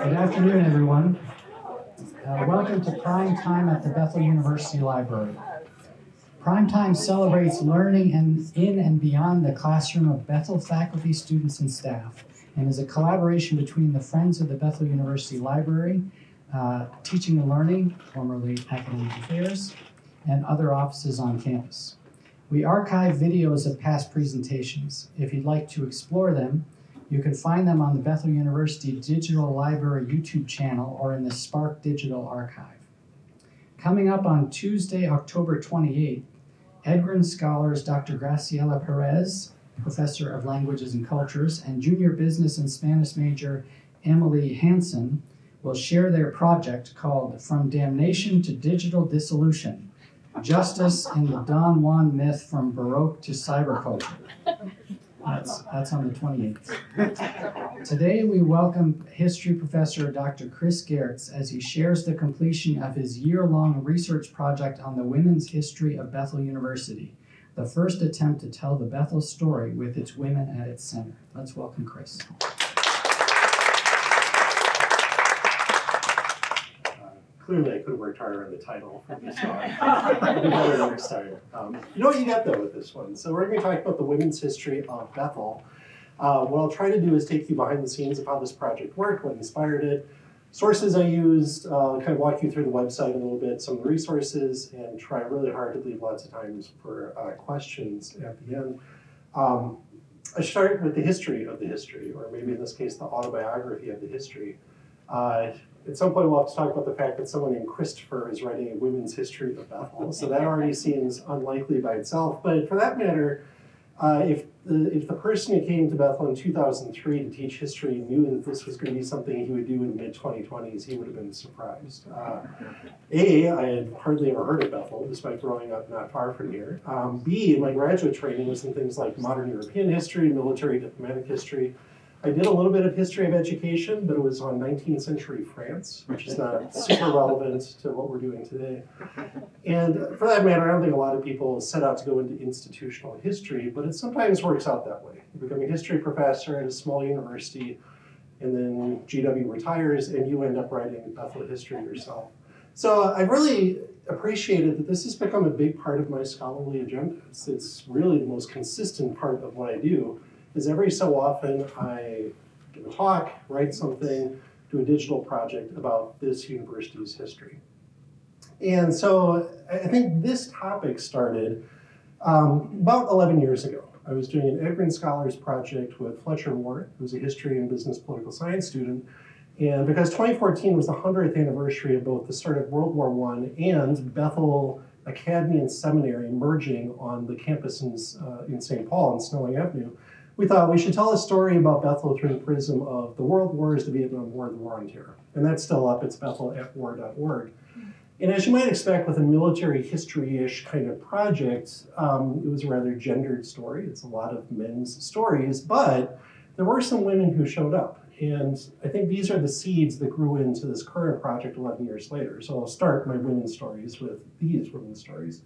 Good afternoon, everyone. Welcome to Primetime at the Bethel University Library. Primetime celebrates learning in and beyond the classroom of Bethel faculty, students, and staff, and is a collaboration between the Friends of the Bethel University Library, Teaching and Learning, formerly Academic Affairs, and other offices on campus. We archive videos of past presentations. If you'd like to explore them, you can find them on the Bethel University Digital Library YouTube channel or in the Spark Digital Archive. Coming up on Tuesday, October 28th, Edgren scholars Dr. Graciela Perez, Professor of Languages and Cultures, and Junior Business and Spanish major Emily Hansen will share their project called From Damnation to Digital Dissolution, Justice in the Don Juan Myth from Baroque to Cyberculture. That's on the 28th. Today we welcome history professor Dr. Chris Gehrz as he shares the completion of his year-long research project on the women's history of Bethel University, the first attempt to tell the Bethel story with its women at its center. Let's welcome Chris. Clearly, I could have worked harder on the title for this one. It'll be better next time. You know what you got though with this one. So we're going to talk about the women's history of Bethel. What I'll try to do is take you behind the scenes of how this project worked, what inspired it, sources I used, kind of walk you through the website a little bit, some of the resources, and try really hard to leave lots of times for questions at the end. I start with the history of the history, or maybe in this case, the autobiography of the history. At some point, we'll have to talk about the fact that someone named Christopher is writing a women's history of Bethel. So that already seems unlikely by itself. But for that matter, if the person who came to Bethel in 2003 to teach history knew that this was going to be something he would do in the mid-2020s, he would have been surprised. I had hardly ever heard of Bethel, despite growing up not far from here. B, my graduate training was in things like modern European history, military diplomatic history. I did a little bit of history of education, but it was on 19th century France, which is not super relevant to what we're doing today. And for that matter, I don't think a lot of people set out to go into institutional history, but it sometimes works out that way. You become a history professor at a small university, and then GW retires, and you end up writing Bethel history yourself. So I really appreciated that this has become a big part of my scholarly agenda. It's really the most consistent part of what I do. Is every so often I give a talk, write something, do a digital project about this university's history. And so I think this topic started about 11 years ago. I was doing an Edgren Scholars project with Fletcher Ward, who's a history and business political science student. And because 2014 was the 100th anniversary of both the start of World War I and Bethel Academy and Seminary merging on the campus in St. Paul on Snelling Avenue, we thought we should tell a story about Bethel through the prism of the World Wars, the Vietnam War, the War on Terror. And that's still up, it's bethel@war.org. And as you might expect with a military history-ish kind of project, it was a rather gendered story. It's a lot of men's stories, but there were some women who showed up. And I think these are the seeds that grew into this current project 11 years later. So I'll start my women's stories with these women's stories.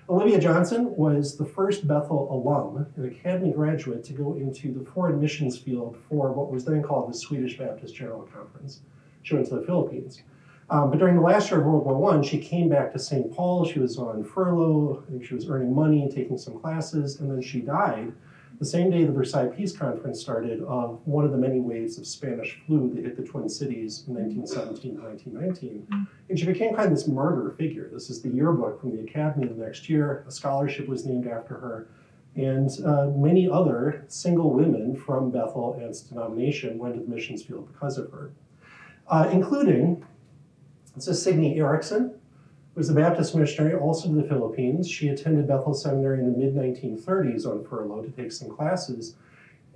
Olivia Johnson was the first Bethel alum, an Academy graduate, to go into the foreign missions field for what was then called the Swedish Baptist General Conference. She went to the Philippines. But during the last year of World War I, she came back to St. Paul. She was on furlough, and she was earning money, taking some classes, and then she died the same day the Versailles Peace Conference started of one of the many waves of Spanish flu that hit the Twin Cities in 1917 to 1919. And she became kind of this martyr figure. This is the yearbook from the Academy the next year. A scholarship was named after her. And many other single women from Bethel and its denomination went to the missions field because of her, including, this is Signe Erickson, who was a Baptist missionary also to the Philippines. She attended Bethel Seminary in the mid-1930s on furlough to take some classes.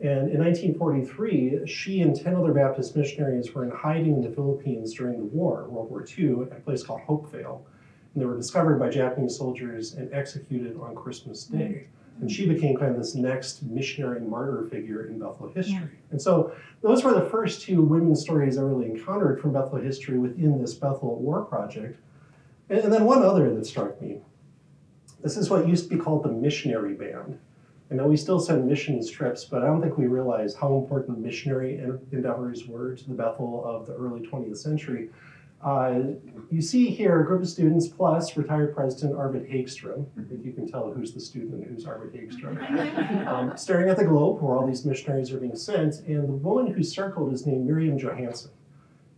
And in 1943, she and 10 other Baptist missionaries were in hiding in the Philippines during the war, World War II, at a place called Hopevale. And they were discovered by Japanese soldiers and executed on Christmas Day. And she became kind of this next missionary martyr figure in Bethel history. Yeah. And so those were the first two women's stories I really encountered from Bethel history within this Bethel at War project. And then one other that struck me. This is what used to be called the missionary band. And now we still send missions trips, but I don't think we realize how important missionary endeavors were to the Bethel of the early 20th century. You see here a group of students plus retired President Arvid Hagstrom. I think you can tell who's the student and who's Arvid Hagstrom. Staring at the globe where all these missionaries are being sent, and the woman who circled is named Miriam Johansson.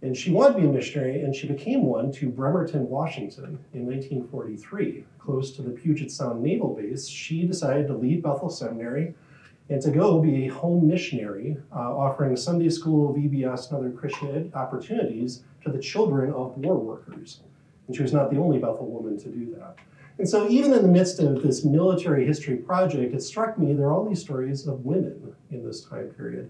And she wanted to be a missionary, and she became one to Bremerton, Washington in 1943. Close to the Puget Sound Naval Base, she decided to leave Bethel Seminary and to go be a home missionary, offering Sunday school, VBS, and other Christian ed opportunities to the children of war workers. And she was not the only Bethel woman to do that. And so even in the midst of this military history project, it struck me there are all these stories of women in this time period.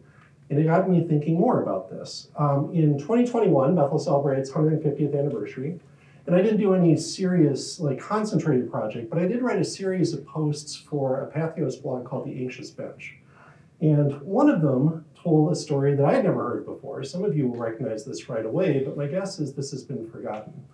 And it got me thinking more about this. In 2021, Bethel celebrates 150th anniversary. And I didn't do any serious, concentrated project, but I did write a series of posts for a Pathos blog called The Anxious Bench. And one of them told a story that I had never heard before. Some of you will recognize this right away, but my guess is this has been forgotten.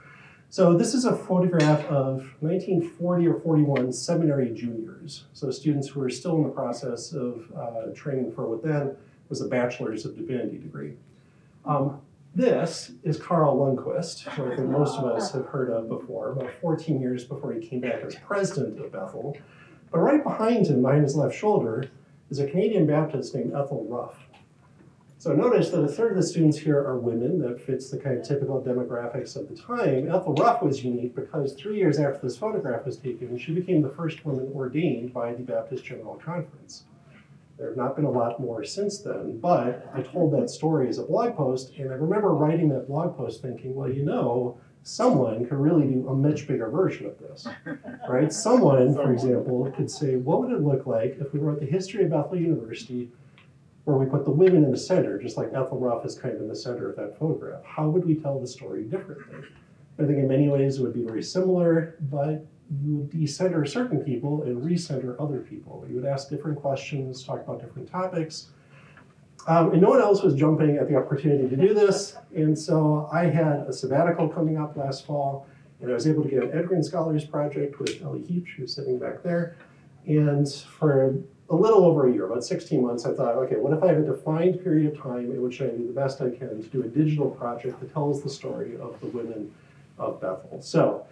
So this is a photograph of 1940 or 41 seminary juniors. So students who are still in the process of training for what then was a Bachelor's of Divinity degree. This is Carl Lundquist, who I think most of us have heard of before, about 14 years before he came back as president of Bethel. But right behind him, behind his left shoulder, is a Canadian Baptist named Ethel Ruff. So notice that a third of the students here are women. That fits the kind of typical demographics of the time. Ethel Ruff was unique because 3 years after this photograph was taken, she became the first woman ordained by the Baptist General Conference. There have not been a lot more since then, but I told that story as a blog post, and I remember writing that blog post thinking, well, someone could really do a much bigger version of this, right? Someone, for example, could say, what would it look like if we wrote the history of Bethel University where we put the women in the center, just like Ethel Ruff is kind of in the center of that photograph? How would we tell the story differently? I think in many ways it would be very similar, but you would decenter certain people and recenter other people. You would ask different questions, talk about different topics. And no one else was jumping at the opportunity to do this. And so I had a sabbatical coming up last fall, and I was able to get an Edgren Scholars Project with Ellie Heap, who's sitting back there. And for a little over a year, about 16 months, I thought, okay, what if I have a defined period of time in which I do the best I can to do a digital project that tells the story of the women of Bethel? So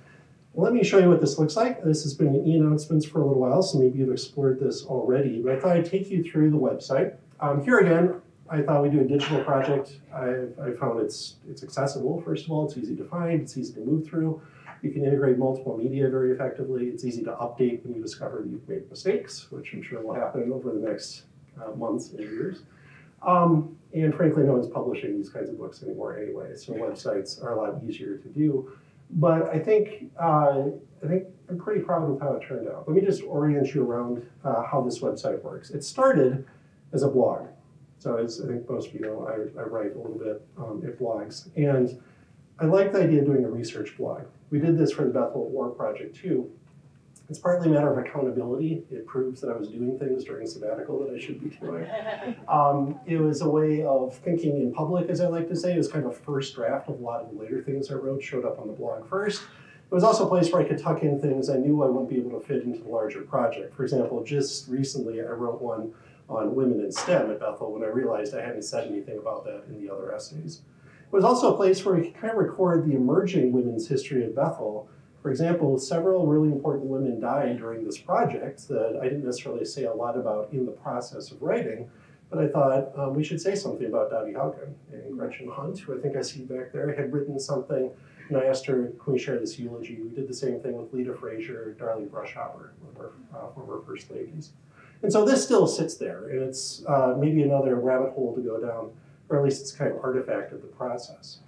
let me show you what this looks like. This has been in e-announcements for a little while, so maybe you've explored this already, but I thought I'd take you through the website. Here again, I thought we'd do a digital project. I found it's accessible, first of all. It's easy to find, it's easy to move through. You can integrate multiple media very effectively. It's easy to update when you discover that you've made mistakes, which I'm sure will happen over the next months and years. And frankly, no one's publishing these kinds of books anymore anyway, so websites are a lot easier to do. But I think I'm pretty proud of how it turned out. Let me just orient you around how this website works. It started as a blog. So as I think most of you know, I write a little bit at blogs. And I like the idea of doing a research blog. We did this for the Bethel War Project too. It's partly a matter of accountability. It proves that I was doing things during sabbatical that I should be doing. It was a way of thinking in public, as I like to say. It was kind of a first draft of a lot of the later things I wrote, showed up on the blog first. It was also a place where I could tuck in things I knew I wouldn't be able to fit into the larger project. For example, just recently I wrote one on women in STEM at Bethel when I realized I hadn't said anything about that in the other essays. It was also a place where we could kind of record the emerging women's history at Bethel. For example, several really important women died during this project that I didn't necessarily say a lot about in the process of writing, but I thought we should say something about Dottie Haugen and Gretchen Hunt, who I think I see back there, had written something, and I asked her, can we share this eulogy? We did the same thing with Lita Frazier, Darlene Brushhopper, one of our first ladies. And so this still sits there, and it's maybe another rabbit hole to go down, or at least it's kind of artifact of the process.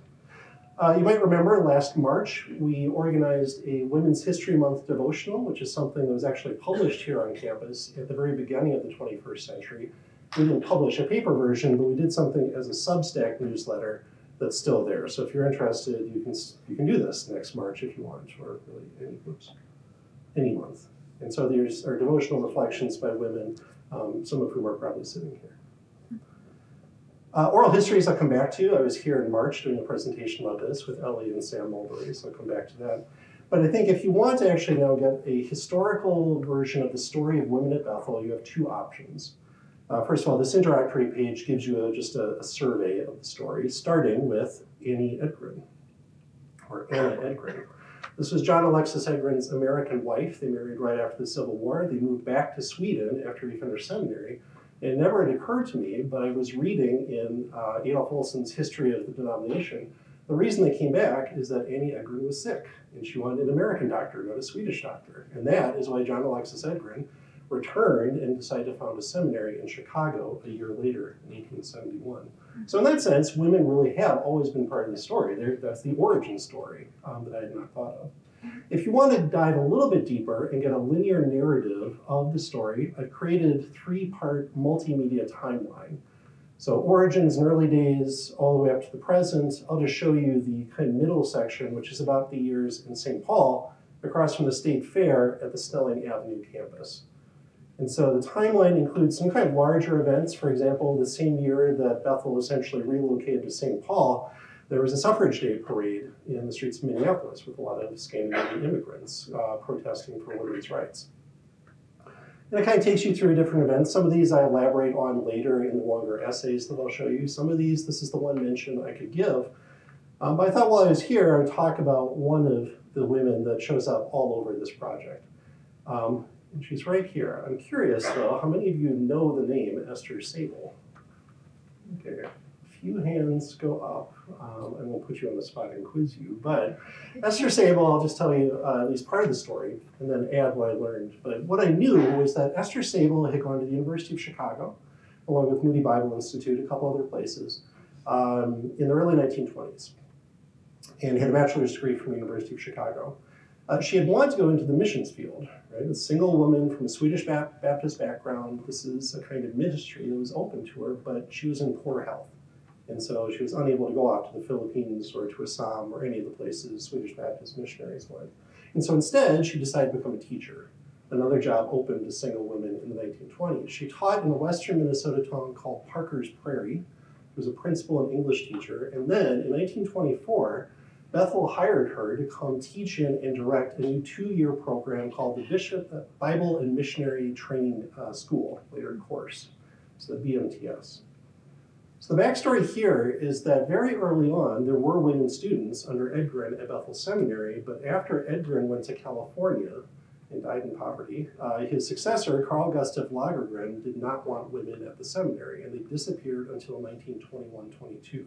You might remember last March, we organized a Women's History Month devotional, which is something that was actually published here on campus at the very beginning of the 21st century. We didn't publish a paper version, but we did something as a Substack newsletter that's still there. So if you're interested, you can do this next March if you want, or really any month. And so there's our devotional reflections by women, some of whom are probably sitting here. Oral histories I'll come back to. I was here in March doing a presentation about this with Ellie and Sam Mulberry, so I'll come back to that. But I think if you want to actually now get a historical version of the story of women at Bethel, you have two options. First of all, this introductory page gives you just a survey of the story, starting with Annie Edgren, or Anna Edgren. This was John Alexis Edgren's American wife. They married right after the Civil War. They moved back to Sweden after he finished seminary. It never had occurred to me, but I was reading in Adolf Olson's History of the Denomination. The reason they came back is that Annie Edgren was sick, and she wanted an American doctor, not a Swedish doctor. And that is why John Alexis Edgren returned and decided to found a seminary in Chicago a year later, in 1871. So in that sense, women really have always been part of the story. That's the origin story that I had not thought of. If you want to dive a little bit deeper and get a linear narrative of the story, I've created a 3-part multimedia timeline. So origins and early days, all the way up to the present. I'll just show you the kind of middle section, which is about the years in St. Paul, across from the State Fair at the Snelling Avenue campus. And so the timeline includes some kind of larger events. For example, the same year that Bethel essentially relocated to St. Paul, there was a suffrage day parade in the streets of Minneapolis with a lot of Scandinavian immigrants protesting for women's rights. And it kind of takes you through different events. Some of these I elaborate on later in the longer essays that I'll show you. Some of these, this is the one mention I could give. But I thought while I was here, I would talk about one of the women that shows up all over this project. And she's right here. I'm curious, though, how many of you know the name Esther Sable? Okay, a few hands go up. I won't put you on the spot and quiz you, but Esther Sable, I'll just tell you at least part of the story and then add what I learned. But what I knew was that Esther Sable had gone to the University of Chicago, along with Moody Bible Institute, a couple other places, in the early 1920s, and had a bachelor's degree from the University of Chicago. She had wanted to go into the missions field, right? A single woman from a Swedish Baptist background. This is a kind of ministry that was open to her, but she was in poor health. And so she was unable to go out to the Philippines or to Assam or any of the places Swedish Baptist missionaries went. And so instead, she decided to become a teacher. Another job opened to single women in the 1920s. She taught in a western Minnesota town called Parker's Prairie. She was a principal and English teacher. And then in 1924, Bethel hired her to come teach in and direct a new 2-year program called the Bible and Missionary Training School, later course, so the BMTS. So the backstory here is that very early on, there were women students under Edgren at Bethel Seminary, but after Edgren went to California and died in poverty, his successor, Carl Gustav Lagergren, did not want women at the seminary, and they disappeared until 1921-22.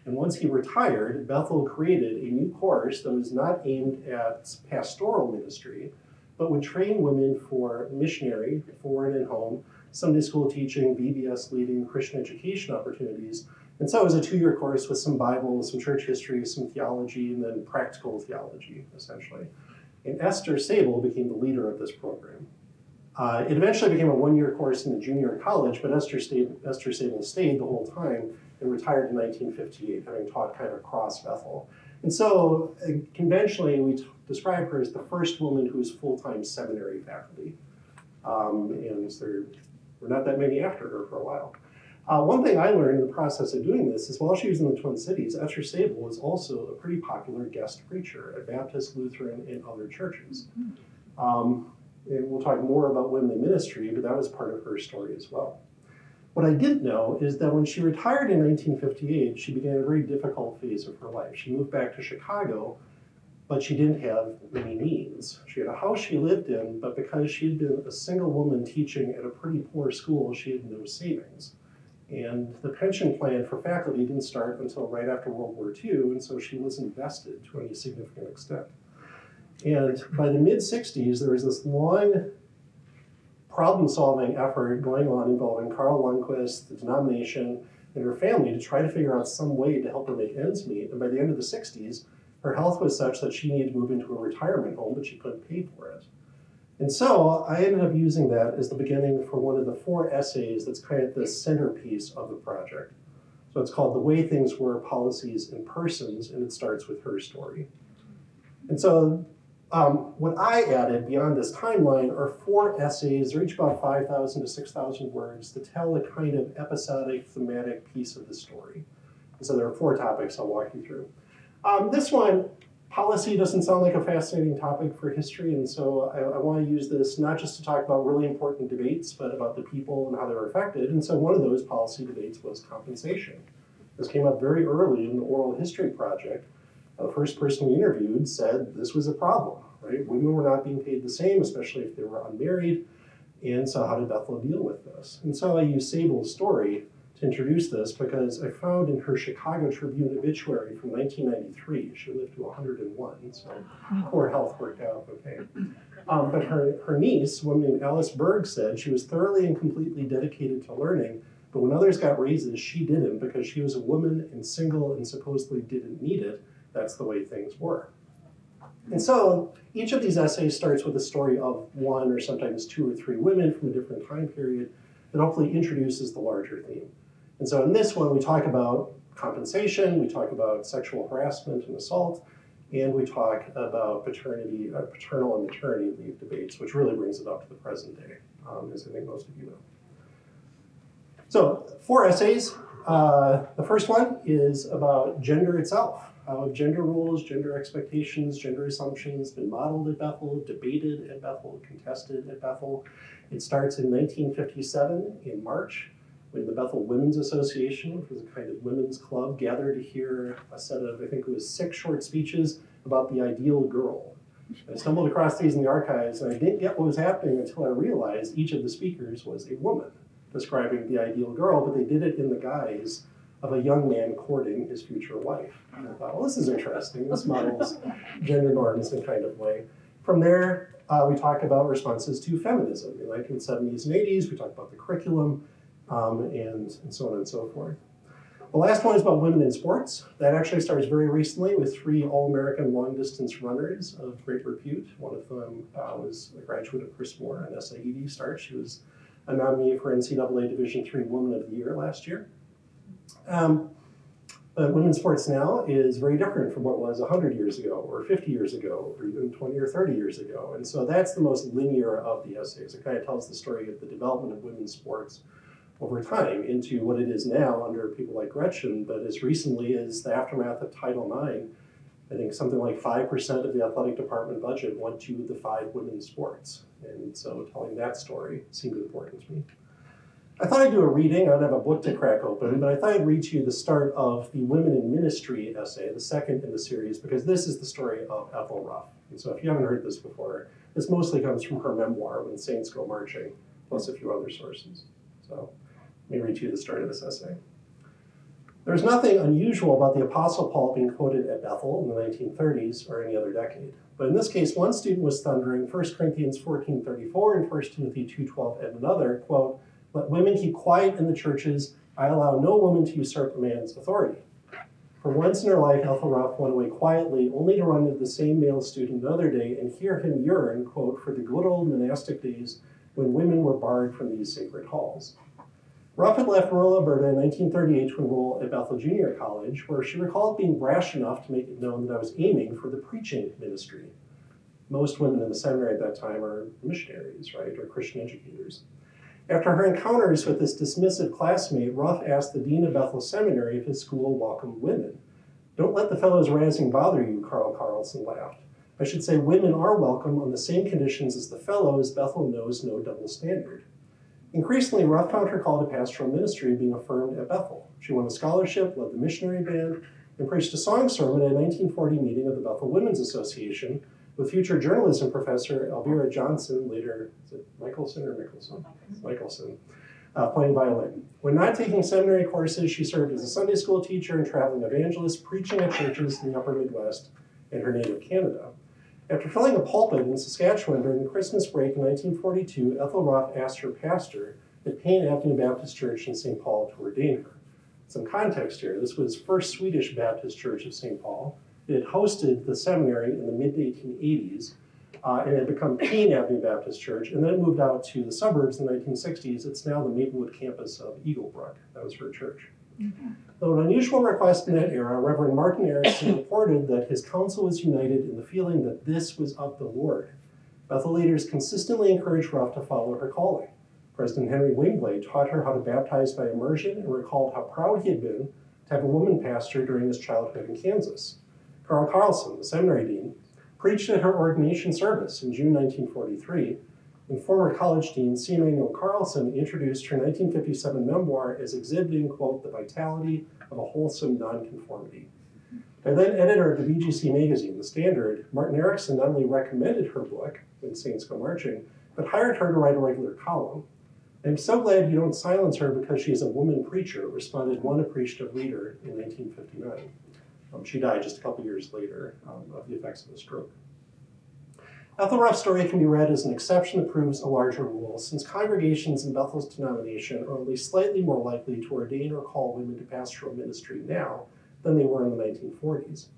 And once he retired, Bethel created a new course that was not aimed at pastoral ministry, but would train women for missionary, foreign and home, Sunday school teaching, VBS leading, Christian education opportunities. And so it was a 2-year course with some Bible, some church history, some theology, and then practical theology, essentially. And Esther Sable became the leader of this program. It eventually became a 1-year course in the junior college, but Esther Sable stayed the whole time and retired in 1958, having taught kind of across Bethel. And so conventionally, we describe her as the first woman who was full-time seminary faculty. And there were not that many after her for a while. One thing I learned in the process of doing this is while she was in the Twin Cities, Esther Sable was also a pretty popular guest preacher at Baptist, Lutheran, and other churches. And we'll talk more about women in ministry, but that was part of her story as well. What I didn't know is that when she retired in 1958, she began a very difficult phase of her life. She moved back to Chicago, but she didn't have many means. She had a house she lived in, but because she had been a single woman teaching at a pretty poor school, she had no savings. And the pension plan for faculty didn't start until right after World War II, and so she wasn't vested to any significant extent. And by the mid-60s, there was this long problem-solving effort going on involving Carl Lundquist, the denomination, and her family to try to figure out some way to help her make ends meet. And by the end of the 60s, her health was such that she needed to move into a retirement home, but she couldn't pay for it. And so I ended up using that as the beginning for one of the 4 essays that's kind of the centerpiece of the project. So it's called The Way Things Were, Policies and Persons, and it starts with her story. And so what I added beyond this timeline are 4 essays. They're each about 5,000 to 6,000 words to tell a kind of episodic, thematic piece of the story. And so there are 4 topics I'll walk you through. This one, Policy doesn't sound like a fascinating topic for history, and so I want to use this not just to talk about really important debates, but about the people and how they were affected. And so one of those policy debates was compensation. This came up very early in the oral history project. The first person we interviewed said this was a problem, right? Women were not being paid the same, especially if they were unmarried. And so how did Bethel deal with this? And so I used Sable's story to introduce this because I found in her Chicago Tribune obituary from 1993, she lived to 101, so poor health worked out okay. But her niece, a woman named Alice Berg, said she was thoroughly and completely dedicated to learning, but when others got raises, she didn't because she was a woman and single and supposedly didn't need it. That's the way things were. And so each of these essays starts with a story of one or sometimes two or three women from a different time period that hopefully introduces the larger theme. And so in this one, we talk about compensation, we talk about sexual harassment and assault, and we talk about paternal and maternity leave debates, which really brings it up to the present day, as I think most of you know. So 4 essays. The first one is about gender itself. How have gender roles, gender expectations, gender assumptions been modeled at Bethel, debated at Bethel, contested at Bethel. It starts in 1957 in March, when the Bethel Women's Association, which was a kind of women's club, gathered to hear a set of, I think it was 6 short speeches about the ideal girl. I stumbled across these in the archives, and I didn't get what was happening until I realized each of the speakers was a woman describing the ideal girl, but they did it in the guise of a young man courting his future wife. And I thought, well, this is interesting. This models gender norms in a kind of way. From there, we talk about responses to feminism. In the 1970s and 80s, we talk about the curriculum, and so on and so forth. The last one is about women in sports. That actually starts very recently with 3 All-American long-distance runners of great repute. One of them was a graduate of Chris Moore, an SAED star. She was a nominee for NCAA Division III Woman of the Year last year. But women's sports now is very different from what it was 100 years ago, or 50 years ago, or even 20 or 30 years ago. And so that's the most linear of the essays. It kind of tells the story of the development of women's sports over time into what it is now under people like Gretchen, but as recently as the aftermath of Title IX, I think something like 5% of the athletic department budget went to the 5 women's sports. And so telling that story seemed important to me. I thought I'd do a reading. I don't have a book to crack open, but I thought I'd read to you the start of the Women in Ministry essay, the second in the series, because this is the story of Ethel Ruff. And so if you haven't heard this before, this mostly comes from her memoir, When Saints Go Marching, plus a few other sources. So let me read to you the start of this essay. There's nothing unusual about the Apostle Paul being quoted at Bethel in the 1930s or any other decade. But in this case, one student was thundering 1 Corinthians 14:34 and 1 Timothy 2:12 and another, quote, "Let women keep quiet in the churches. I allow no woman to usurp a man's authority." For once in her life, Ethel Ruff went away quietly, only to run into the same male student another day and hear him yearn, quote, "for the good old monastic days when women were barred from these sacred halls." Ruff had left rural Alberta in 1938 to enroll at Bethel Junior College, where she recalled being brash enough to make it known that I was aiming for the preaching ministry. Most women in the seminary at that time are missionaries, right, or Christian educators. After her encounters with this dismissive classmate, Ruff asked the dean of Bethel Seminary if his school welcomed women. "Don't let the fellows razzing bother you," Carl Carlson laughed. "I should say women are welcome on the same conditions as the fellows. Bethel knows no double standard." Increasingly, Ruff found her call to pastoral ministry being affirmed at Bethel. She won a scholarship, led the missionary band, and preached a song sermon at a 1940 meeting of the Bethel Women's Association with future journalism professor Elvira Johnson, later, is it Michelson or Mickelson? Michelson, playing violin. When not taking seminary courses, she served as a Sunday school teacher and traveling evangelist, preaching at churches in the upper Midwest and her native Canada. After filling a pulpit in Saskatchewan during the Christmas break in 1942, Ethel Ruff asked her pastor at Payne Avenue Baptist Church in St. Paul to ordain her. Some context here. This was First Swedish Baptist Church of St. Paul. It had hosted the seminary in the mid-1880s and had become Payne Avenue Baptist Church, and then it moved out to the suburbs in the 1960s. It's now the Maplewood campus of Eaglebrook. That was her church. Though an unusual request in that era, Reverend Martin Erickson reported that his council was united in the feeling that this was of the Lord. Bethel leaders consistently encouraged Ruff to follow her calling. President Henry Wingblade taught her how to baptize by immersion and recalled how proud he had been to have a woman pastor during his childhood in Kansas. Carl Carlson, the seminary dean, preached at her ordination service in June 1943, and former college dean C. Emanuel Carlson introduced her 1957 memoir as exhibiting, quote, the vitality of a wholesome nonconformity. By then editor of the BGC magazine, The Standard, Martin Erickson not only recommended her book, When Saints Go Marching, but hired her to write a regular column. I'm so glad you don't silence her because she is a woman preacher, responded one appreciative reader in 1959. She died just a couple years later of the effects of a stroke. Ethelruff's story can be read as an exception that proves a larger rule, since congregations in Bethel's denomination are only slightly more likely to ordain or call women to pastoral ministry now than they were in the 1940s.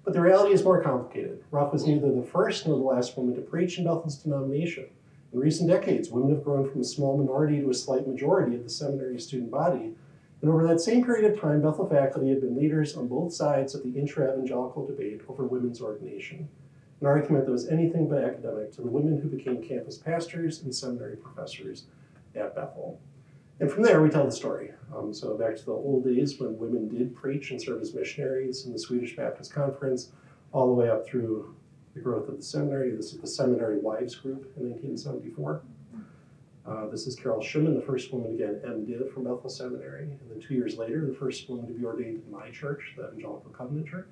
But the reality is more complicated. Ruff was neither the first nor the last woman to preach in Bethel's denomination. In recent decades, women have grown from a small minority to a slight majority of the seminary student body, and over that same period of time, Bethel faculty have been leaders on both sides of the intra-evangelical debate over women's ordination, an argument that was anything but academic to the women who became campus pastors and seminary professors at Bethel. And from there, we tell the story. So back to the old days when women did preach and serve as missionaries in the Swedish Baptist Conference, all the way up through the growth of the seminary. This is the Seminary Wives Group in 1974. This is Carol Schumann, the first woman to get an MDiv from Bethel Seminary. And then 2 years later, the first woman to be ordained in my church, the Evangelical Covenant Church.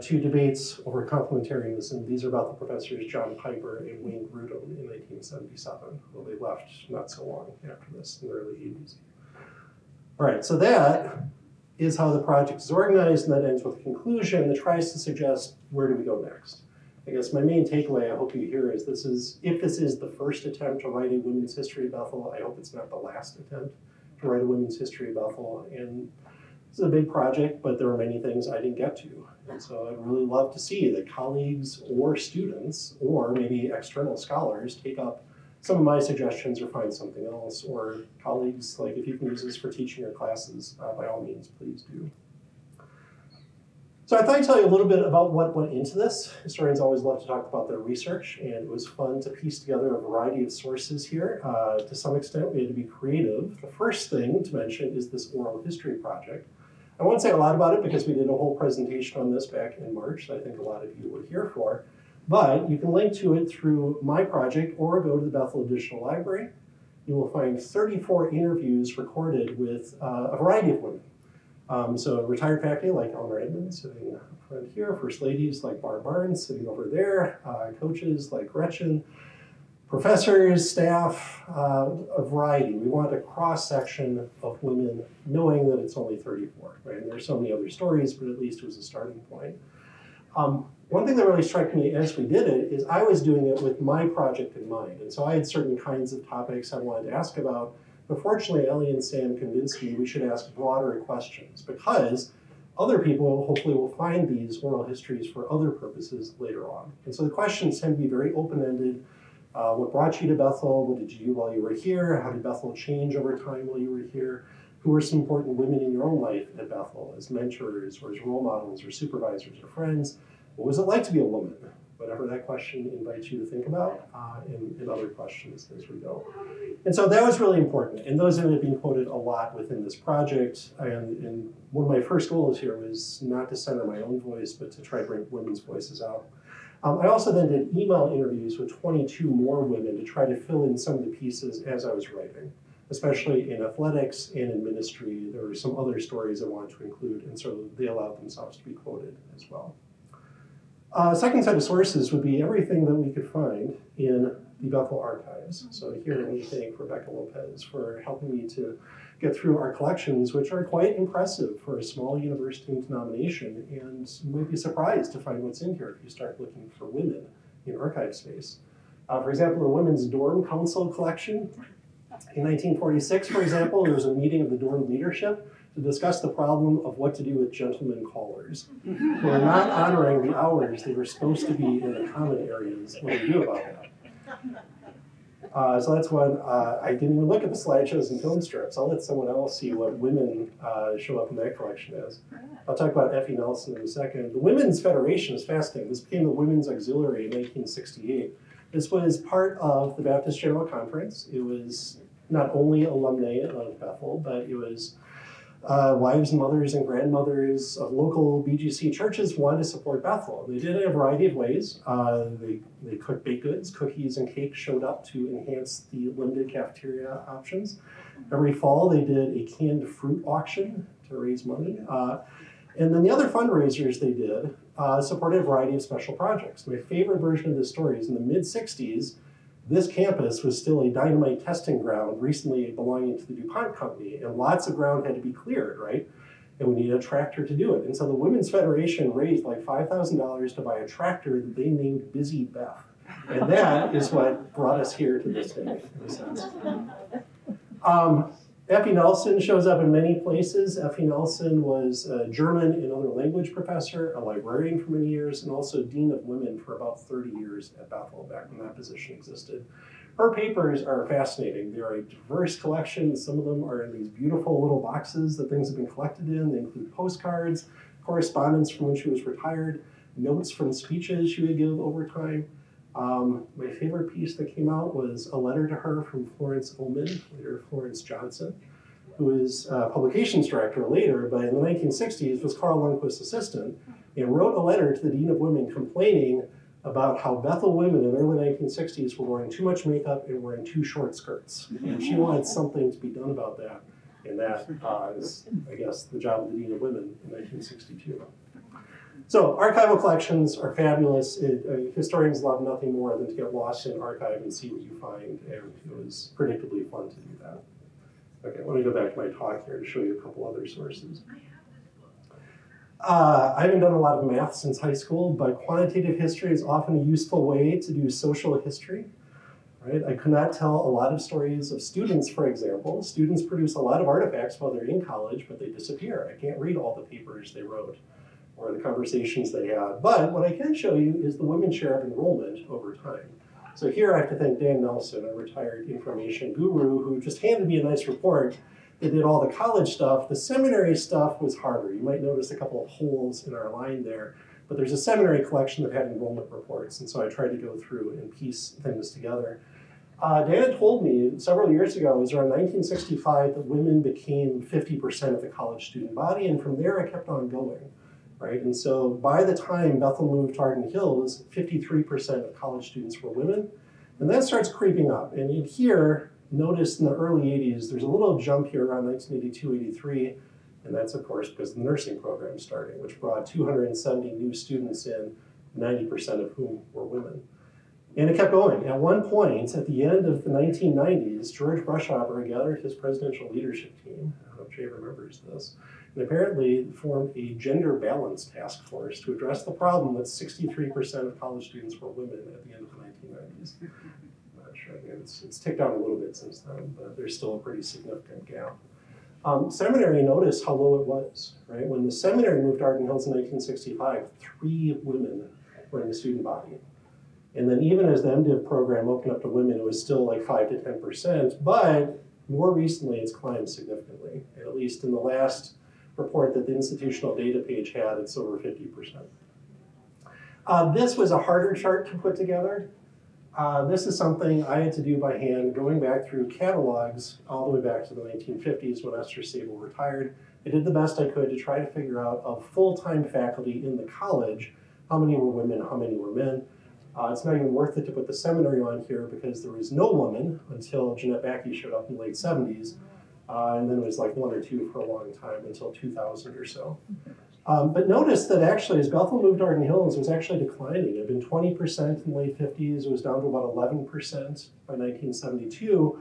Two debates over complementarianism. These are about the professors John Piper and Wayne Grudem in 1977. Well, they left not so long after this, in the early 80s. All right, so that is how the project is organized, and that ends with a conclusion that tries to suggest where do we go next. I guess my main takeaway I hope you hear is if this is the first attempt to write a women's history of Bethel, I hope it's not the last attempt to write a women's history of Bethel. And this is a big project, but there are many things I didn't get to. And so I'd really love to see that colleagues or students or maybe external scholars take up some of my suggestions or find something else, or colleagues, like if you can use this for teaching your classes, by all means, please do. So I thought I'd tell you a little bit about what went into this. Historians always love to talk about their research, and it was fun to piece together a variety of sources here. To some extent, we had to be creative. The first thing to mention is this oral history project. I won't say a lot about it because we did a whole presentation on this back in March that I think a lot of you were here for. But you can link to it through my project or go to the Bethel Additional Library. You will find 34 interviews recorded with a variety of women. So retired faculty like Eleanor Edmonds sitting up front here, first ladies like Barb Barnes sitting over there, coaches like Gretchen, professors, staff, a variety. We want a cross-section of women knowing that it's only 34, right? And there's so many other stories, but at least it was a starting point. One thing that really struck me as we did it is I was doing it with my project in mind. And so I had certain kinds of topics I wanted to ask about, but fortunately Ellie and Sam convinced me we should ask broader questions because other people hopefully will find these oral histories for other purposes later on. And so the questions tend to be very open-ended. What brought you to Bethel? What did you do while you were here? How did Bethel change over time while you were here? Who were some important women in your own life at Bethel as mentors or as role models or supervisors or friends? What was it like to be a woman? Whatever that question invites you to think about, and other questions as we go. And so that was really important. And those ended up being quoted a lot within this project. And one of my first goals here was not to center my own voice, but to try to bring women's voices out. I also then did email interviews with 22 more women to try to fill in some of the pieces as I was writing, especially in athletics and in ministry. There were some other stories I wanted to include, and so they allowed themselves to be quoted as well. Second set of sources would be everything that we could find in the Bethel archives. So here we thank Rebecca Lopez for helping me to get through our collections, which are quite impressive for a small university denomination, and you might be surprised to find what's in here if you start looking for women in archive space. For example, the Women's Dorm Council collection. In 1946, for example, there was a meeting of the dorm leadership to discuss the problem of what to do with gentlemen callers who are not honoring the hours they were supposed to be in the common areas. What do you do about that? So that's one. I didn't even look at the slideshows and film strips. I'll let someone else see what women show up in that collection as. I'll talk about Effie Nelson in a second. The Women's Federation is fascinating. This became the Women's Auxiliary in 1968. This was part of the Baptist General Conference. It was not only alumni of Bethel, but it was wives and mothers and grandmothers of local BGC churches wanted to support Bethel. They did it in a variety of ways. They cooked baked goods, cookies and cakes showed up to enhance the limited cafeteria options. Every fall they did a canned fruit auction to raise money. And then the other fundraisers they did supported a variety of special projects. My favorite version of this story is in the mid-60s, this campus was still a dynamite testing ground recently belonging to the DuPont company, and lots of ground had to be cleared, right? And we needed a tractor to do it. And so the Women's Federation raised like $5,000 to buy a tractor that they named Busy Beth. And that is what brought us here to this day, in a sense. Effie Nelson shows up in many places. Effie Nelson was a German and other language professor, a librarian for many years, and also Dean of Women for about 30 years at Bethel, back when that position existed. Her papers are fascinating. They are a diverse collection. Some of them are in these beautiful little boxes that things have been collected in. They include postcards, correspondence from when she was retired, notes from speeches she would give over time. My favorite piece that came out was a letter to her from Florence Ullman, later Florence Johnson, who was publications director later, but in the 1960s was Carl Lundquist's assistant, and wrote a letter to the Dean of Women complaining about how Bethel women in the early 1960s were wearing too much makeup and wearing too short skirts. And she wanted something to be done about that, and that is, I guess, the job of the Dean of Women in 1962. So archival collections are fabulous. Historians love nothing more than to get lost in an archive and see what you find, and it was predictably fun to do that. Okay, I want to go back to my talk here to show you a couple other sources. I haven't done a lot of math since high school, but quantitative history is often a useful way to do social history. Right? I could not tell a lot of stories of students, for example. Students produce a lot of artifacts while they're in college, but they disappear. I can't read all the papers they wrote or the conversations they had. But what I can show you is the women's share of enrollment over time. So here I have to thank Dan Nelson, a retired information guru, who just handed me a nice report that did all the college stuff. The seminary stuff was harder. You might notice a couple of holes in our line there, but there's a seminary collection that had enrollment reports, and so I tried to go through and piece things together. Dan had told me several years ago, it was around 1965, that women became 50% of the college student body, and from there it kept on going. Right? And so by the time Bethel moved to Arden Hills, 53% of college students were women. And that starts creeping up. And in here, notice in the early 80s, there's a little jump here around 1982, 83. And that's, of course, because the nursing program starting, which brought 270 new students in, 90% of whom were women. And it kept going. At one point, at the end of the 1990s, George Brushauer gathered his presidential leadership team. I don't know if Jay remembers this. And apparently formed a gender balance task force to address the problem that 63% of college students were women at the end of the 1990s. I'm not sure. It's ticked down a little bit since then, but there's still a pretty significant gap. Seminary, notice how low it was, right? When the seminary moved to Arden Hills in 1965, 3 women were in the student body. And then even as the MDiv program opened up to women, it was still like 5 to 10%, but more recently it's climbed significantly. At least in the last report that the institutional data page had, it's over 50%. This was a harder chart to put together. This is something I had to do by hand, going back through catalogs all the way back to the 1950s when Esther Sable retired. I did the best I could to try to figure out of full-time faculty in the college, how many were women, how many were men. It's not even worth it to put the seminary on here because there was no woman until Jeanette Backey showed up in the late 70s. And then it was like 1 or 2 for a long time until 2000 or so. But notice that actually as Bethel moved to Arden Hills, it was actually declining. It had been 20% in the late 50s. It was down to about 11% by 1972.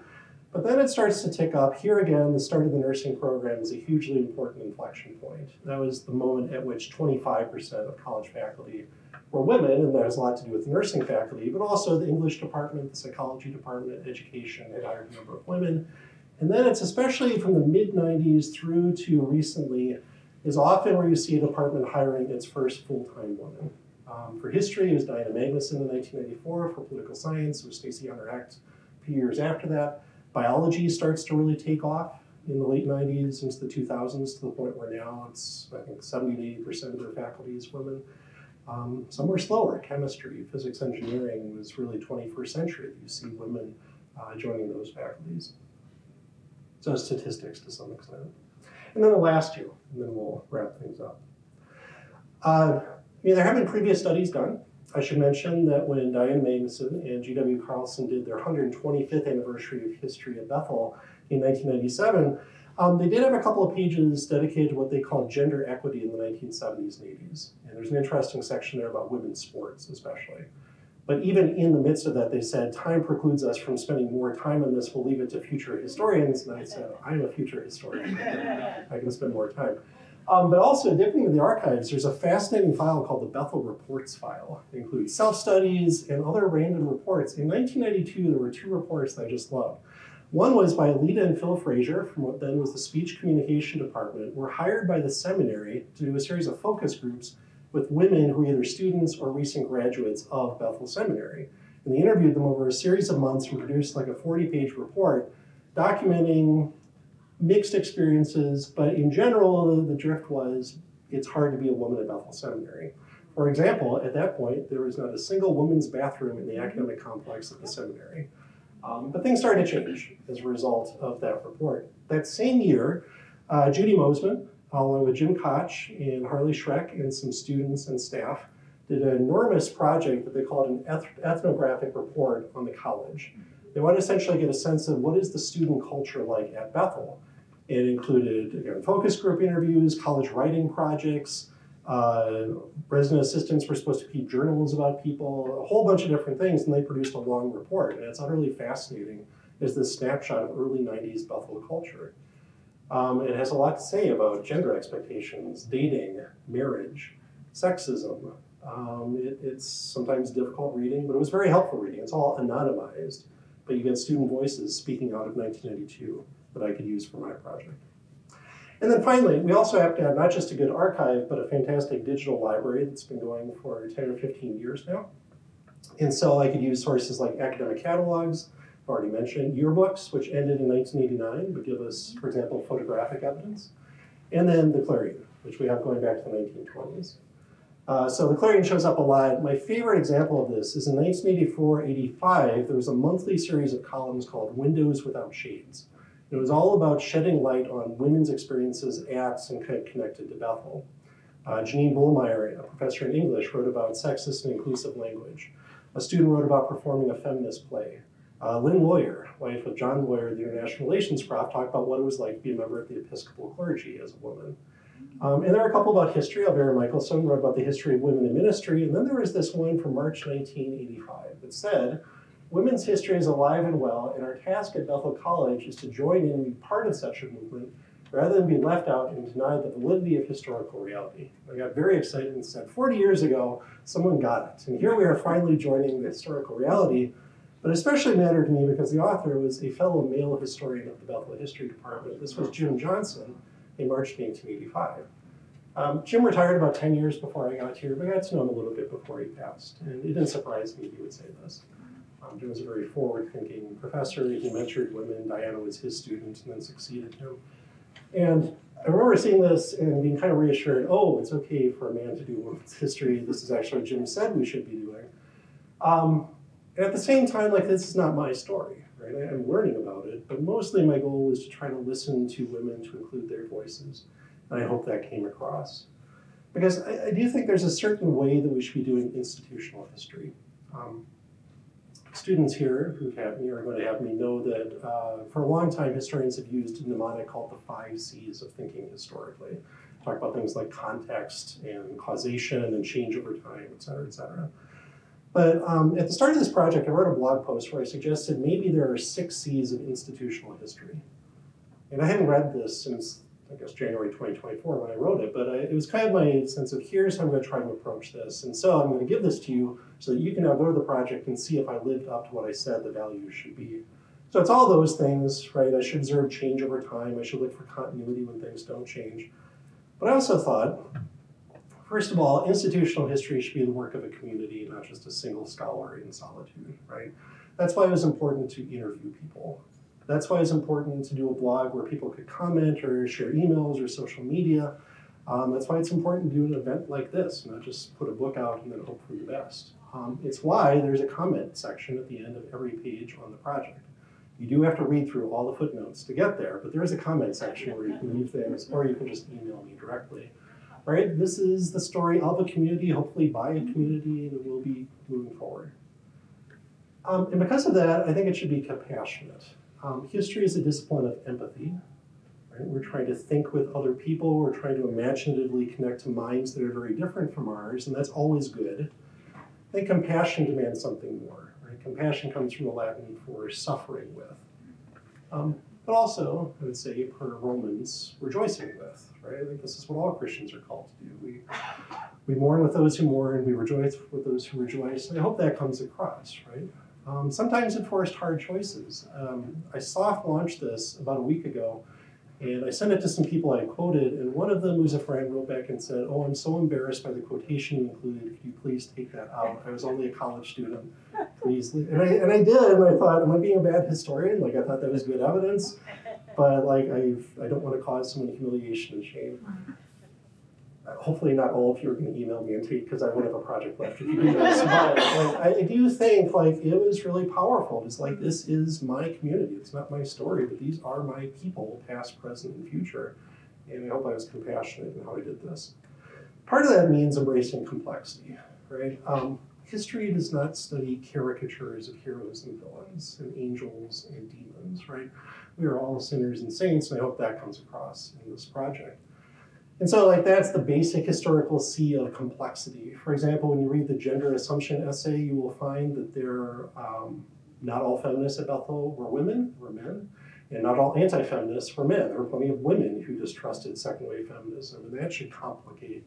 But then it starts to tick up. Here again, the start of the nursing program is a hugely important inflection point. That was the moment at which 25% of college faculty were women, and that has a lot to do with the nursing faculty, but also the English department, the psychology department, education, had a higher number of women. And then it's especially from the mid-90s through to recently is often where you see a department hiring its first full-time woman. For history, it was Diana Magnuson in 1994. For political science, it was Stacey Hunter Hecht a few years after that. Biology starts to really take off in the late 90s into the 2000s to the point where now it's, I think, 70 to 80% of their faculty is women. Some were slower. Chemistry, physics, engineering was really 21st century. You see women joining those faculties. So statistics to some extent. And then the last two, and then we'll wrap things up. There have been previous studies done. I should mention that when Diane Magnuson and G.W. Carlson did their 125th anniversary of history at Bethel in 1997, they did have a couple of pages dedicated to what they called gender equity in the 1970s and 80s. And there's an interesting section there about women's sports, especially. But even in the midst of that, they said, time precludes us from spending more time on this. We'll leave it to future historians. And I said, I'm a future historian. I can spend more time. But also, dipping into the archives, there's a fascinating file called the Bethel Reports file. It includes self-studies and other random reports. In 1992, there were two reports that I just loved. One was by Lita and Phil Frazier from what then was the Speech Communication Department, were hired by the seminary to do a series of focus groups with women who were either students or recent graduates of Bethel Seminary. And they interviewed them over a series of months and produced like a 40-page report documenting mixed experiences, but in general, the drift was it's hard to be a woman at Bethel Seminary. For example, at that point, there was not a single women's bathroom in the academic complex at the seminary. But things started to change as a result of that report. That same year, Judy Mosman, along with Jim Koch and Harley Schreck and some students and staff, did an enormous project that they called an ethnographic report on the college. They wanted to essentially get a sense of what is the student culture like at Bethel. It included, again, focus group interviews, college writing projects, resident assistants were supposed to keep journals about people, a whole bunch of different things, and they produced a long report. And it's utterly fascinating as this snapshot of early 90s Bethel culture. It has a lot to say about gender expectations, dating, marriage, sexism. It's sometimes difficult reading, but it was very helpful reading. It's all anonymized, but you get student voices speaking out of 1992 that I could use for my project. And then finally, we also have to have not just a good archive, but a fantastic digital library that's been going for 10 or 15 years now. And so I could use sources like academic catalogs, I've already mentioned, yearbooks, which ended in 1989, but give us, for example, photographic evidence. And then the Clarion, which we have going back to the 1920s. So the Clarion shows up a lot. My favorite example of this is in 1984-85, there was a monthly series of columns called Windows Without Shades. It was all about shedding light on women's experiences at and connected to Bethel. Janine Bullmeyer, a professor in English, wrote about sexist and inclusive language. A student wrote about performing a feminist play. Lynn Lawyer, wife of John Lawyer, the international relations prof, talked about what it was like to be a member of the Episcopal clergy as a woman. And there are a couple about history. Alvera Michelson wrote about the history of women in ministry. And then there was this one from March 1985 that said, women's history is alive and well, and our task at Bethel College is to join in and be part of such a movement rather than be left out and deny the validity of historical reality. I got very excited and said, 40 years ago, someone got it. And here we are finally joining the historical reality, but it especially mattered to me because the author was a fellow male historian of the Bethel History Department. This was Jim Johnson in March 1985. Jim retired about 10 years before I got here, but I got to know him a little bit before he passed. And it didn't surprise me he would say this. Jim was a very forward-thinking professor. He mentored women. Diana was his student and then succeeded him. And I remember seeing this and being kind of reassured, oh, it's okay for a man to do women's history. This is actually what Jim said we should be doing. And at the same time, like, this is not my story, right? I'm learning about it, but mostly my goal was to try to listen to women, to include their voices. And I hope that came across. Because I do think there's a certain way that we should be doing institutional history. Students here who have me are going to have me know that for a long time, historians have used a mnemonic called the 5 C's of thinking historically. Talk about things like context and causation and change over time, et cetera, et cetera. But at the start of this project, I wrote a blog post where I suggested maybe there are 6 C's of institutional history. And I hadn't read this since, I guess, January 2024 when I wrote it, but it was kind of my sense of here's how I'm going to try to approach this. And so I'm going to give this to you so that you can now go to the project and see if I lived up to what I said the values should be. So it's all those things, right? I should observe change over time. I should look for continuity when things don't change. But I also thought, first of all, institutional history should be the work of a community, not just a single scholar in solitude, right? That's why it was important to interview people. That's why it's important to do a blog where people could comment or share emails or social media. That's why it's important to do an event like this, not just put a book out and then hope for the best. It's why there's a comment section at the end of every page on the project. You do have to read through all the footnotes to get there, but there is a comment section where you can leave things, or you can just email me directly. Right? This is the story of a community, hopefully by a community, that will be moving forward. And because of that, I think it should be compassionate. History is a discipline of empathy. Right? We're trying to think with other people. We're trying to imaginatively connect to minds that are very different from ours, and that's always good. I think compassion demands something more. Right? Compassion comes from the Latin for suffering with. But also, I would say, per Romans, rejoicing with. Right? I think this is what all Christians are called to do. We mourn with those who mourn, we rejoice with those who rejoice. And I hope that comes across, right? Sometimes it forced hard choices. I soft launched this about a week ago, and I sent it to some people I quoted, and one of them, who's a friend, wrote back and said, "Oh, I'm so embarrassed by the quotation you included. Could you please take that out? I was only a college student. Please." And I did, and I thought, am I being a bad historian? Like, I thought that was good evidence, but like, I don't want to cause someone humiliation and shame. Hopefully not all of you are going to email me and tweet, because I won't have a project left if you do this. But like, I do think like it was really powerful. It's like, this is my community. It's not my story, but these are my people, past, present, and future. And I hope I was compassionate in how I did this. Part of that means embracing complexity, right? History does not study caricatures of heroes and villains and angels and demons, right? We are all sinners and saints, and I hope that comes across in this project. And so like that's the basic historical sea of complexity. For example, when you read the gender assumption essay, you will find that not all feminists at Bethel were women, were men, and not all anti-feminists were men. There were plenty of women who distrusted second-wave feminism, and that should complicate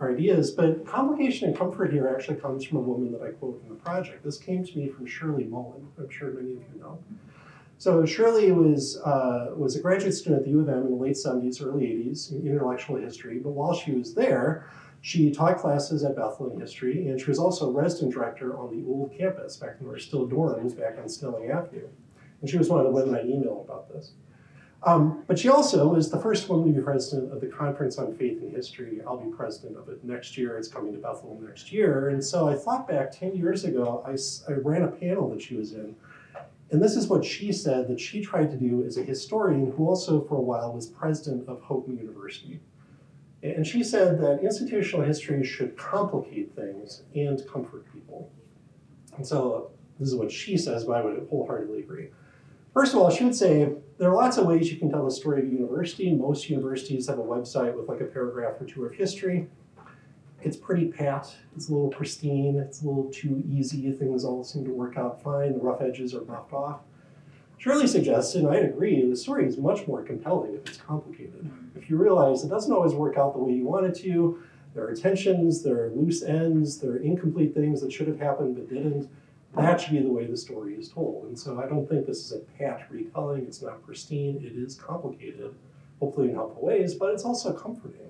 our ideas. But complication and comfort here actually comes from a woman that I quote in the project. This came to me from Shirley Mullen, I'm sure many of you know. So Shirley was a graduate student at the U of M in the late 70s, early 80s in intellectual history, but while she was there, she taught classes at Bethel in history, and she was also a resident director on the old campus, back when there were still dorms back on Snelling Avenue. And she was one of the women I emailed about this. But she also was the first woman to be president of the Conference on Faith and History. I'll be president of it next year. It's coming to Bethel next year. And so I thought back 10 years ago, I ran a panel that she was in. And this is what she said that she tried to do as a historian who also for a while was president of Houghton University. And she said that institutional history should complicate things and comfort people. And so this is what she says, but I would wholeheartedly agree. First of all, she would say, there are lots of ways you can tell the story of a university. Most universities have a website with like a paragraph or two of history. It's pretty pat, it's a little pristine, it's a little too easy, things all seem to work out fine, the rough edges are buffed off. Shirley suggested, and I'd agree, the story is much more compelling if it's complicated. If you realize it doesn't always work out the way you want it to, there are tensions, there are loose ends, there are incomplete things that should have happened but didn't, that should be the way the story is told. And so I don't think this is a pat retelling, it's not pristine, it is complicated, hopefully in helpful ways, but it's also comforting.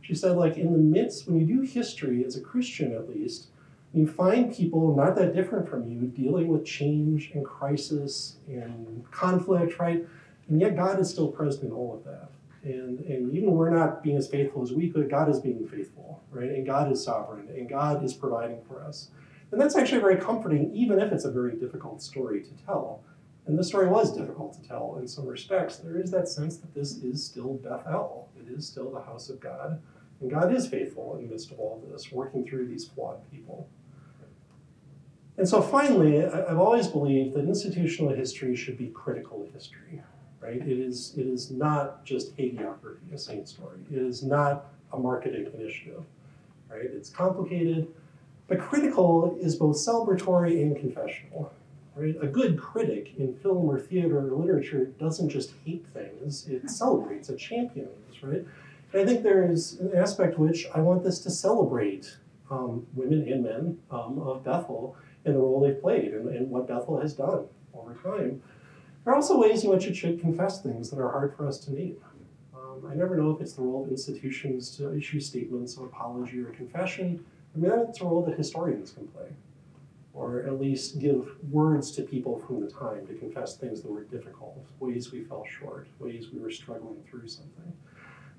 She said, like, in the midst, when you do history, as a Christian at least, you find people not that different from you dealing with change and crisis and conflict, right? And yet God is still present in all of that. And even when we're not being as faithful as we could, God is being faithful, right? And God is sovereign, and God is providing for us. And that's actually very comforting, even if it's a very difficult story to tell. And the story was difficult to tell in some respects. There is that sense that this is still Bethel. It is still the house of God. And God is faithful in the midst of all this, working through these flawed people. And so finally, I've always believed that institutional history should be critical history, right? It is not just hagiography, a saint story. It is not a marketing initiative, right? It's complicated, but critical is both celebratory and confessional, right? A good critic in film or theater or literature doesn't just hate things, it celebrates, it champions, right? And I think there is an aspect which I want this to celebrate women and men of Bethel and the role they've played and what Bethel has done over time. There are also ways in which it should confess things that are hard for us to name. I never know if it's the role of institutions to issue statements of apology or confession. I mean, it's a role that historians can play, or at least give words to people from the time to confess things that were difficult, ways we fell short, ways we were struggling through something.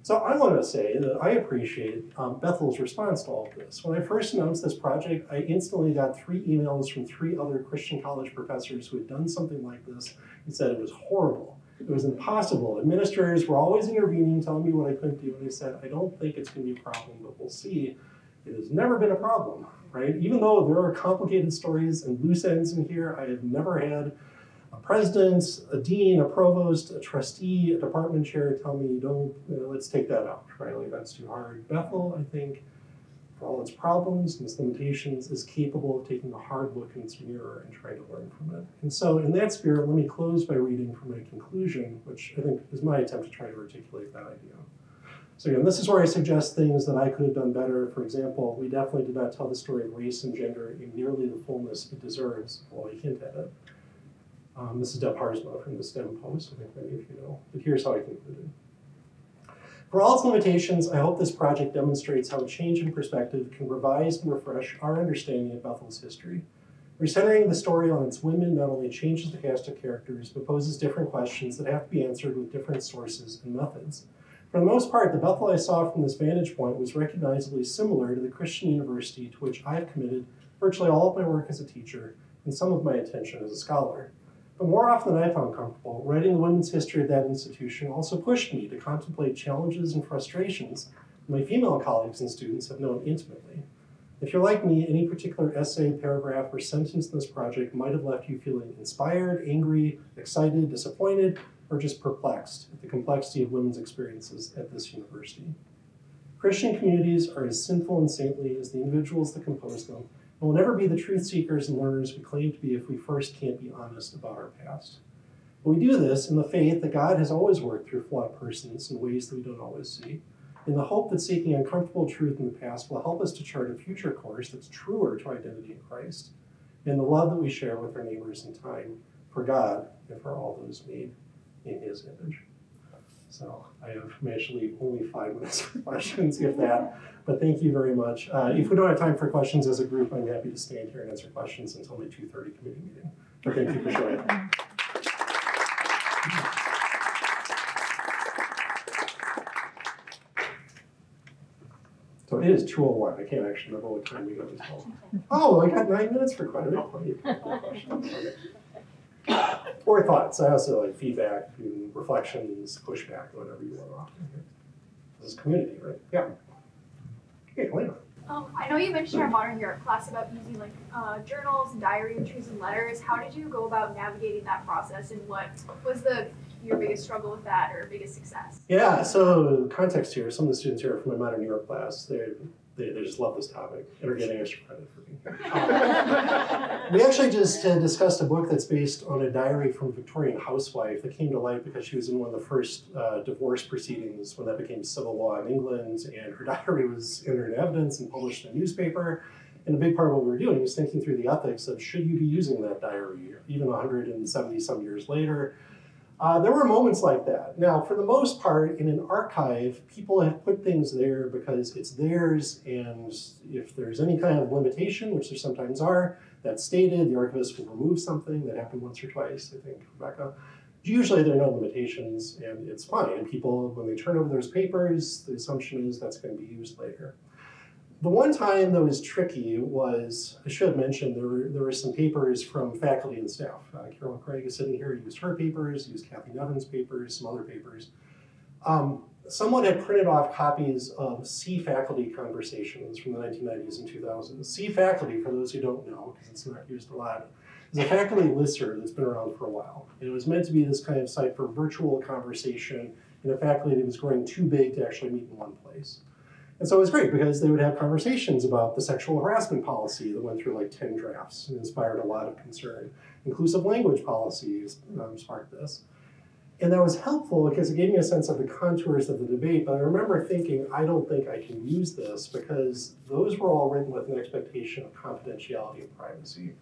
So I want to say that I appreciate Bethel's response to all of this. When I first announced this project, I instantly got 3 emails from 3 other Christian college professors who had done something like this and said it was horrible. It was impossible. Administrators were always intervening, telling me what I couldn't do, and they said, I don't think it's going to be a problem, but we'll see. It has never been a problem, right? Even though there are complicated stories and loose ends in here, I have never had a president, a dean, a provost, a trustee, a department chair tell me, let's take that out, right? Like, that's too hard. Bethel, I think, for all its problems and its limitations, is capable of taking a hard look in its mirror and trying to learn from it. And so in that spirit, let me close by reading from my conclusion, which I think is my attempt to try to articulate that idea. So again, this is where I suggest things that I could have done better. For example, we definitely did not tell the story of race and gender in nearly the fullness it deserves, while I hint at it. This is Deb Harsma from the STEM Post, I think many of you know, but here's how I concluded. For all its limitations, I hope this project demonstrates how a change in perspective can revise and refresh our understanding of Bethel's history. Recentering the story on its women not only changes the cast of characters, but poses different questions that have to be answered with different sources and methods. For the most part, the Bethel I saw from this vantage point was recognizably similar to the Christian university to which I have committed virtually all of my work as a teacher and some of my attention as a scholar. But more often than I found comfortable, writing the women's history of that institution also pushed me to contemplate challenges and frustrations my female colleagues and students have known intimately. If you're like me, any particular essay, paragraph, or sentence in this project might have left you feeling inspired, angry, excited, disappointed, or just perplexed at the complexity of women's experiences at this university. Christian communities are as sinful and saintly as the individuals that compose them, and will never be the truth seekers and learners we claim to be if we first can't be honest about our past. But we do this in the faith that God has always worked through flawed persons in ways that we don't always see, in the hope that seeking uncomfortable truth in the past will help us to chart a future course that's truer to identity in Christ, and the love that we share with our neighbors in time, for God and for all those made in his image. So I have managed to leave only 5 minutes for questions, if that, but thank you very much. If we don't have time for questions as a group, I'm happy to stand here and answer questions until the 2:30 committee meeting. But thank you for showing up. So it is 2:01. I can't actually remember what time we got until. Oh, I got 9 minutes for quite a bit. Plenty of questions. Okay. Or thoughts. I also like feedback, reflections, pushback, whatever you want to offer here. This is community, right? Yeah. Okay, Elena. I know you mentioned our modern Europe class about using journals and diary entries and letters. How did you go about navigating that process, and what was your biggest struggle with that or biggest success? Yeah, so context here, some of the students here from my modern Europe class, they just love this topic and are getting extra credit for me. We actually just discussed a book that's based on a diary from a Victorian housewife that came to light because she was in one of the first divorce proceedings when that became civil law in England, and her diary was entered in evidence and published in a newspaper. And a big part of what we were doing was thinking through the ethics of should you be using that diary even 170 some years later. There were moments like that. Now, for the most part, in an archive, people have put things there because it's theirs, and if there's any kind of limitation, which there sometimes are, that's stated, the archivist will remove something. That happened once or twice, I think, Rebecca. Usually there are no limitations, and it's fine. And people, when they turn over those papers, the assumption is that's going to be used later. The one time that was tricky was, I should have mentioned, there were some papers from faculty and staff. Carolyn Craig is sitting here, used her papers, used Kathy Nevin's papers, some other papers. Someone had printed off copies of C faculty conversations from the 1990s and 2000s. C faculty, for those who don't know, because it's not used a lot, is a faculty listserv that's been around for a while. And it was meant to be this kind of site for virtual conversation in a faculty that was growing too big to actually meet in one place. And so it was great because they would have conversations about the sexual harassment policy that went through like 10 drafts and inspired a lot of concern. Inclusive language policies sparked this. And that was helpful because it gave me a sense of the contours of the debate, but I remember thinking, I don't think I can use this because those were all written with an expectation of confidentiality and privacy,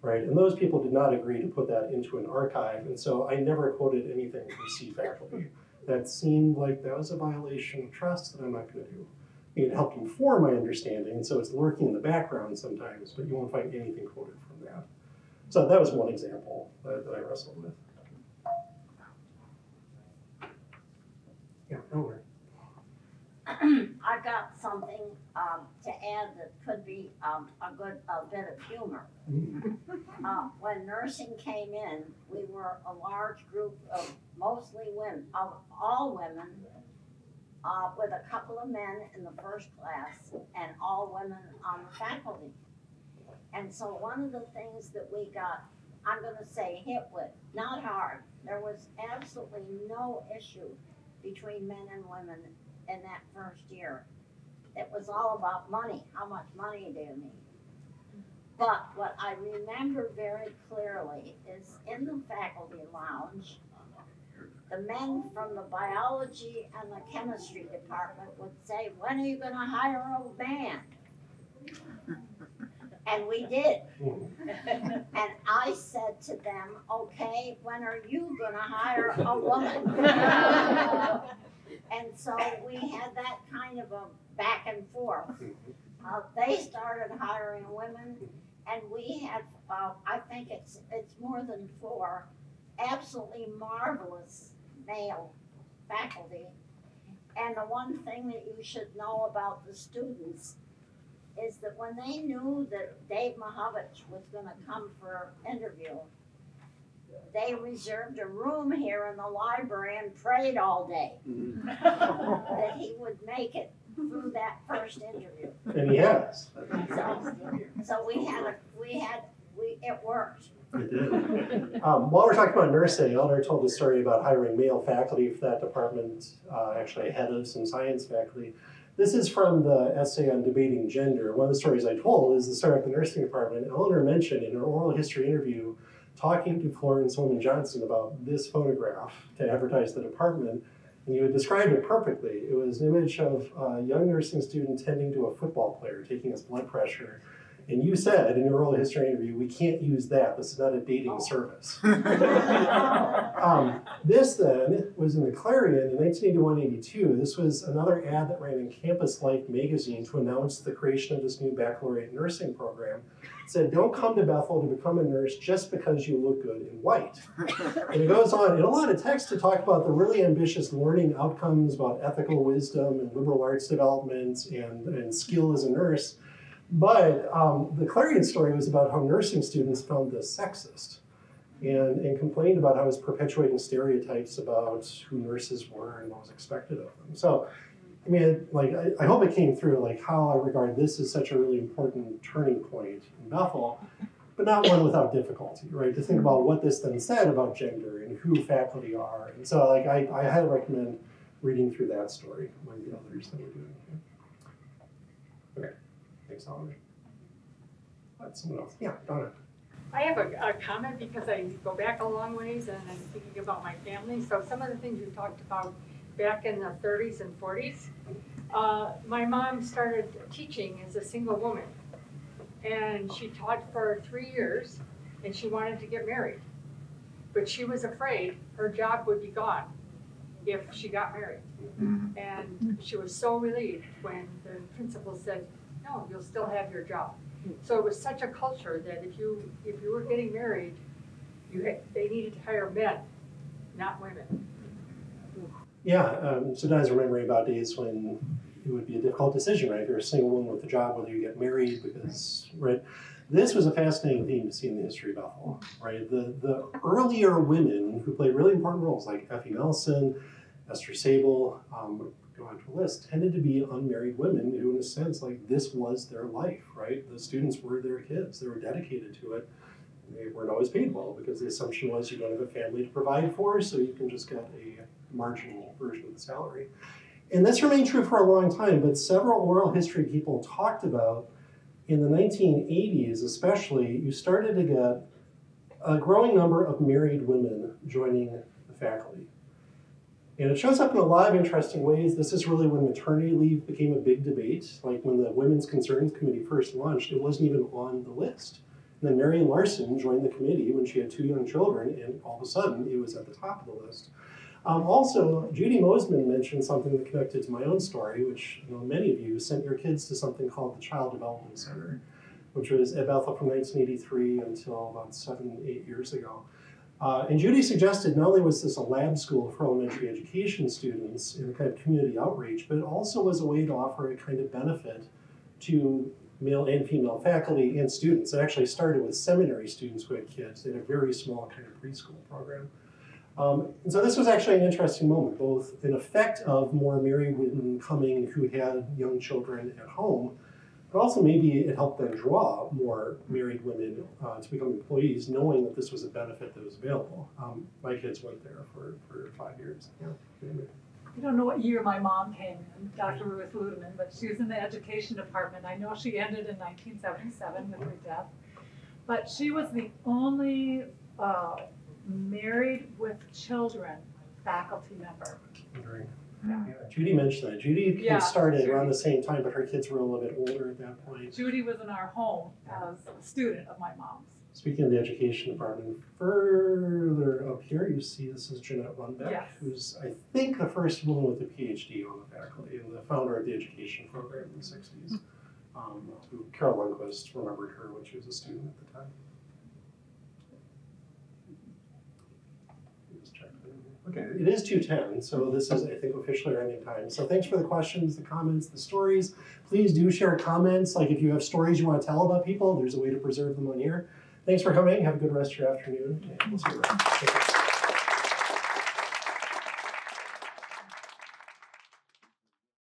right? And those people did not agree to put that into an archive, and so I never quoted anything from C faculty. That seemed like that was a violation of trust that I'm not gonna do. It helped inform my understanding, and so it's lurking in the background sometimes, but you won't find anything quoted from that. So that was one example that I wrestled with. Yeah, no worries. I got something to add that could be a bit of humor. When nursing came in, we were a large group of mostly women, of all women, with a couple of men in the first class and all women on the faculty. And so one of the things that we got, I'm going to say hit with, not hard, there was absolutely no issue between men and women in that first year. It was all about money. How much money do you need? But what I remember very clearly is in the faculty lounge, the men from the biology and the chemistry department would say, when are you going to hire a man? And we did. And I said to them, okay, when are you going to hire a woman? And so we had that kind of a back and forth. They started hiring women, and we had, I think it's more than 4 absolutely marvelous male faculty. And the one thing that you should know about the students is that when they knew that Dave Mahovich was going to come for interview, they reserved a room here in the library and prayed all day that he would make it through that first interview. And he has. So it worked. It did. While we're talking about nursing, Eleanor told the story about hiring male faculty for that department, actually ahead of some science faculty. This is from the essay on debating gender. One of the stories I told is the story of the nursing department. Eleanor mentioned in her oral history interview talking to Florence Holman Johnson about this photograph to advertise the department, and you had described it perfectly. It was an image of a young nursing student tending to a football player, taking his blood pressure. And you said in your oral history interview, we can't use that. This is not a dating service. This then was in the Clarion in 1981-82. This was another ad that ran in Campus Life magazine to announce the creation of this new baccalaureate nursing program. It said, don't come to Bethel to become a nurse just because you look good in white. And it goes on in a lot of text to talk about the really ambitious learning outcomes about ethical wisdom and liberal arts development and skill as a nurse. But the Clarion story was about how nursing students found this sexist and complained about how it was perpetuating stereotypes about who nurses were and what was expected of them. So, I mean, I hope it came through, how I regard this as such a really important turning point in Bethel, but not one without difficulty, right? To think about what this then said about gender and who faculty are. And so, I highly recommend reading through that story among the others that we're doing here. Okay. Thanks, Oliver. Someone else. Yeah, Donna. I have a comment because I go back a long ways and I'm thinking about my family. So some of the things you talked about back in the 30s and 40s, my mom started teaching as a single woman. And she taught for 3 years and she wanted to get married. But she was afraid her job would be gone if she got married. And she was so relieved when the principal said, no, you'll still have your job. So it was such a culture that if you were getting married, they needed to hire men, not women. Yeah, so Donna's remembering about days when it would be a difficult decision, right? If you're a single woman with a job, whether you get married, because, right? This was a fascinating theme to see in the history of Bethel, right? The earlier women who played really important roles, like Effie Nelson, Esther Sable, go on to a list, tended to be unmarried women who, in a sense, this was their life, right? The students were their kids. They were dedicated to it. They weren't always paid well because the assumption was you don't have a family to provide for, so you can just get a marginal version of the salary. And this remained true for a long time, but several oral history people talked about in the 1980s especially, you started to get a growing number of married women joining the faculty. And it shows up in a lot of interesting ways. This is really when maternity leave became a big debate. When the Women's Concerns Committee first launched, it wasn't even on the list. And then Marion Larson joined the committee when she had 2 young children, and all of a sudden it was at the top of the list. Also, Judy Mosman mentioned something that connected to my own story, which many of you sent your kids to something called the Child Development Center, which was at Bethel from 1983 until about 7-8 years ago. And Judy suggested not only was this a lab school for elementary education students and kind of community outreach, but it also was a way to offer a kind of benefit to male and female faculty and students. It actually started with seminary students who had kids in a very small kind of preschool program. And so this was actually an interesting moment, both an effect of more married women coming who had young children at home, but also maybe it helped them draw more married women to become employees, knowing that this was a benefit that was available. My kids went there for 5 years. Yeah. I don't know what year my mom came in, Dr. Ruth Ludeman, but she was in the education department. I know she ended in 1977 with her death, but she was the only married with children faculty member. Yeah, Judy mentioned that. Judy Yeah, started Judy. around the same time, but her kids were a little bit older at that point. Judy was in our home as a student of my mom's. Speaking of the education department, further up here you see this is Jeanette Runbeck, Yes. who's I think the first woman with a PhD on the faculty and the founder of the education program in the 60s. Who Carol Lundquist remembered her when she was a student at the time. Just check that in here. Okay, it is 2:10, so this is, I think, officially our ending time. So thanks for the questions, the comments, the stories. Please do share comments. Like if you have stories you want to tell about people, there's a way to preserve them on here. Thanks for coming. Have a good rest of your afternoon. And we'll see you around.